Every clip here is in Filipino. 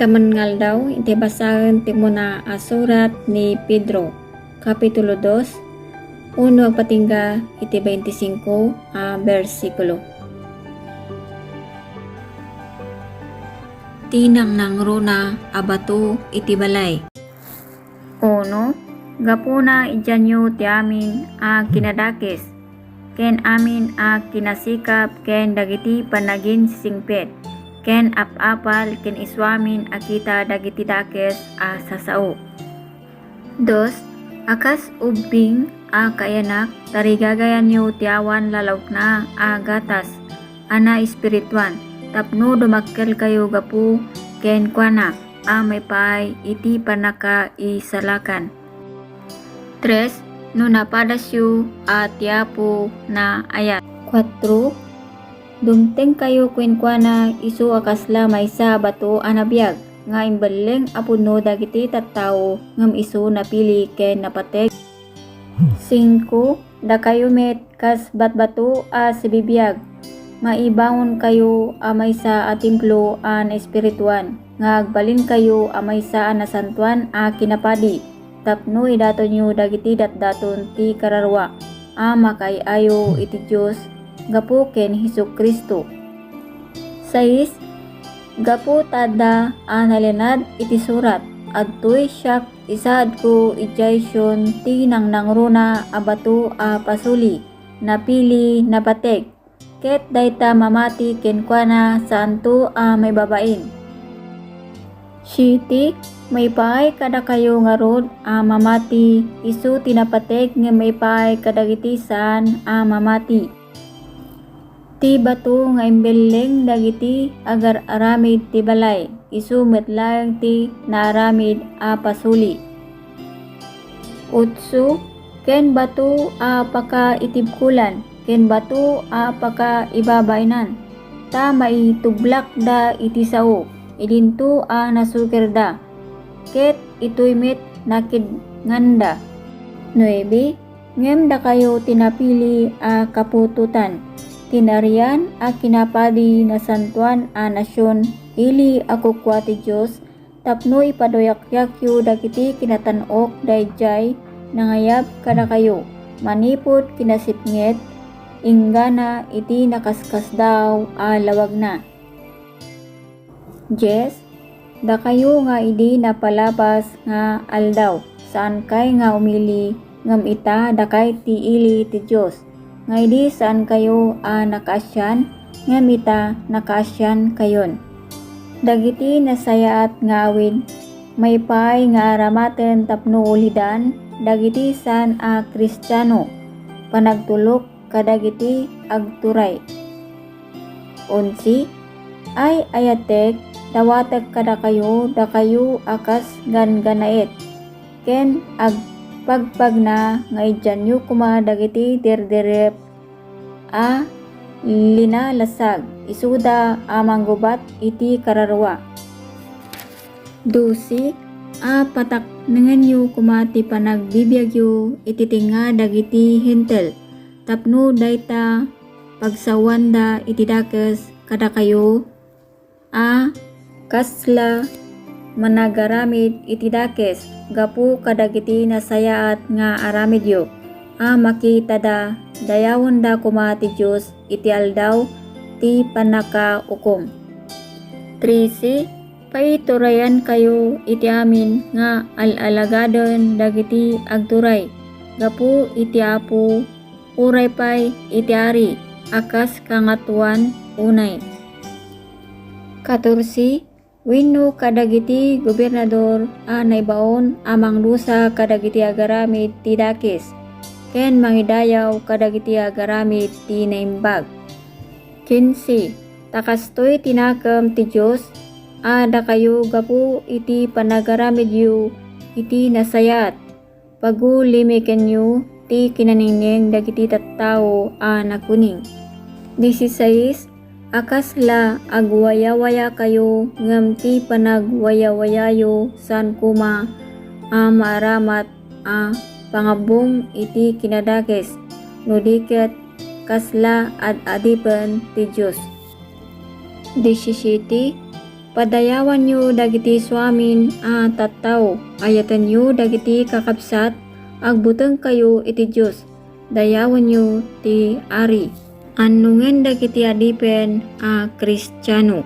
Kaman ngal daw, iti basahan ti muna surat ni Pedro, Kapitulo 2, uno agpatingga iti 25 bersikulo. Tinang nang runa abato iti balay. Uno, gapuna idyanyo ti amin kinadakes, ken amin kinasikap ken dagiti panagin singpet, ken apapal ken iswamin akita dagiti dakes sasao. Dos, akas ubing kayanak tarigagayan nyo tiawan lalawk na gatas ana espirituan, tapno dumakkel kayo gapu ken kuana may pay iti panaka isalakan. Tres, no napadasyo tiapo na ayat. 4, dumteng kayo kwenkwana isu akasla maysa bato anabiyag nga imbeleng apuno dagiti tattao ngem isu napili ken napateg. 5, da kayo met kas batbato sibibiyag maibangon kayo maysa templo na espirituan nga agbalin kayo maysa na santuan kinapadi, tapno idaton nyo dagiti datdaton ti kararwa makay-ayo iti Dios gapu ken Hesukristo. 6, gapu tada nalinad iti surat, adtoy siak isaad ko ijayson ti nangruna abato pasuli napili nabateg, ket dayta mamati ken kuana saanto may babain. 7, may paay kada kayo nga rod mamati isu tinapateg nga may paay kadagiti saan mamati. Ti bato nga imbeleng dagiti agar aramid ti balay isu metlayang ti naaramid pasuli. 8, ken bato paka itibkulan ken bato paka ibabainan ta maitublak da iti sao idinto nasukerda, ket itoy met nakidnganda. 9, ngem da kayo tinapili kapututan tinarian kinapadi na santuan nasyon ili akukwa ti Dios, tapno ipadoyak-yakyo dagiti kinatanok dayjay nangayab kada kayo manipod kinasipnget inggana iti nakaskas daw lawag na. 10, da kayo nga idi napalabas nga aldaw saan kay nga umili ngem ita dakay ti ili ti Dios nga idi saan kayo nakaasyan ngem ita nakaasyan kayon. Dagiti nasayaat nga awin may pay nga aramaten tapno ulidan dagiti saan Kristiyano panagtulok kadagiti agturay. 11, ay ayatek dawatag kada kayo da kayo akas ganaet ken agpagpag na nga idyanyo kuma dagiti derderep linalasag isuda manggubat iti kararwa. 12, patak nengenyo kumati panagbibiyagyo iti tinga dagiti hentel, tapno dayta pagsawanda iti dakes kada kayo kasla managaramid iti dakes gapu kadagiti nasayaat nga aramidyo makita da dayawon da kuma ti Dios iti aldaw ti panakaukom. 13, paiturayan kayo iti amin nga alalagadon dagiti agturay gapu iti apo uray pay iti ari akas kangatuan unay. 14, wenno kadagiti gobernador naibaon mangdusa kadagiti agaramid ti dakes ken mangidayaw kadagiti agaramid ti naimbag. 15, takastoy tinakam ti Dios da kayo gapu iti panagaramidyo iti nasayat pagulimikenyo ti kinaningning dagiti tattao nakuning. 16, akasla agwaya-waya kayo ngem ti panagwaya-wayayo san kuma maaramat pangabong iti kinadakes no diket kasla ad adipen ti Dios. 17, Padayawan nyo dagiti suamin a tattao, ayatan nyo dagiti kakabsat, agbuteng kayo iti Diyos, dayawan nyo ti Ari. Annungen dagiti adipen a Kristiyano.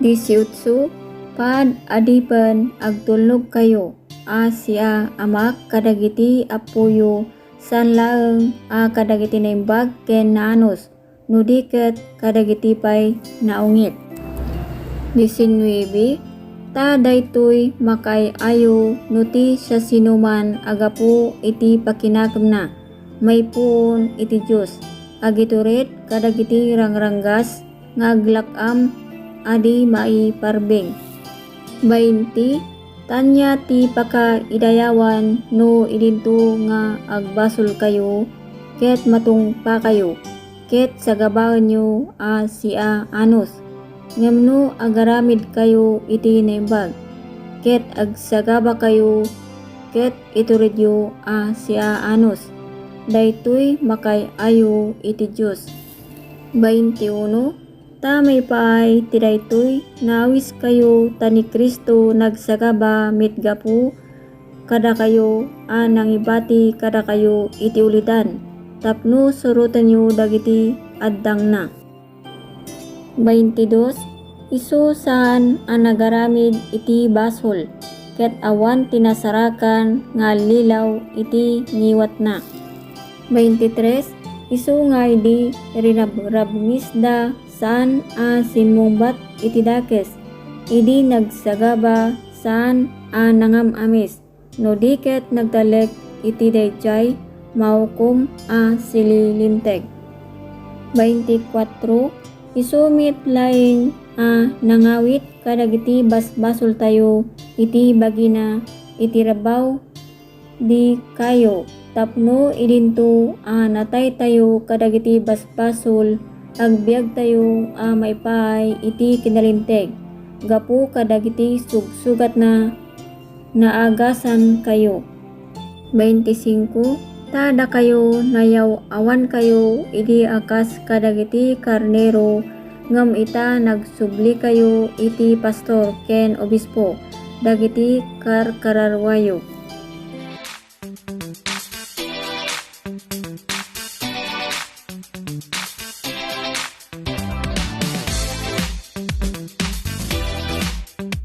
18. Pad adipen agtulnog kayo, a siya amak kadagiti apuyo sanlaeng a kadagiti naimbag ken naanos, no diket kadagiti pay naungit. 19. Ta daytoy makay ayo no ti siya sinuman agapu iti pakinakemna, may puon iti Diyos, agiturit kadagiti rangranggas nga aglakam adi maiparbeng. 20. Tanya ti pakaidayawan no idinto nga agbasol kayo, ket matungpa kayo, ket sagabaen nyo a siya anos, ngamno agaramid kayo iti naimbag, ket agsagaba kayo, ket ituridyo a siya anos, daytoy makay ayo iti Diyos. 21. Ta may paay ti daytoy nawis kayo tani Kristo nagsagaba mitgapu kada kayo a nangibati kada kayo iti ulidan, tapno surutan nyo dagiti addangna. 22. Isu saan a nagaramid iti basol, ket awan tinasarakan nga lilaw iti ngiwat na. 23. Isu nga idi rinabrabngisda saan a simumbat iti dakes, idi nagsagaba saan a nangamamis, no diket nagtalek iti dayjay maukom a sililinteg. 24. Isumit laeng a nangawit kadagiti basbasol tayo iti bagina iti rabaw di kayo, tapno idinto a natay tayo kadagiti basbasol, agbiag tayo a maipay iti kinalinteg, gapu kadagiti sugsugat na naagasan kayo. 25. Tada kayo nayaw awan kayo iti akas kadagiti karnero, ngem ita nagsubli kayo iti pastor ken obispo, dagiti karkararwayo.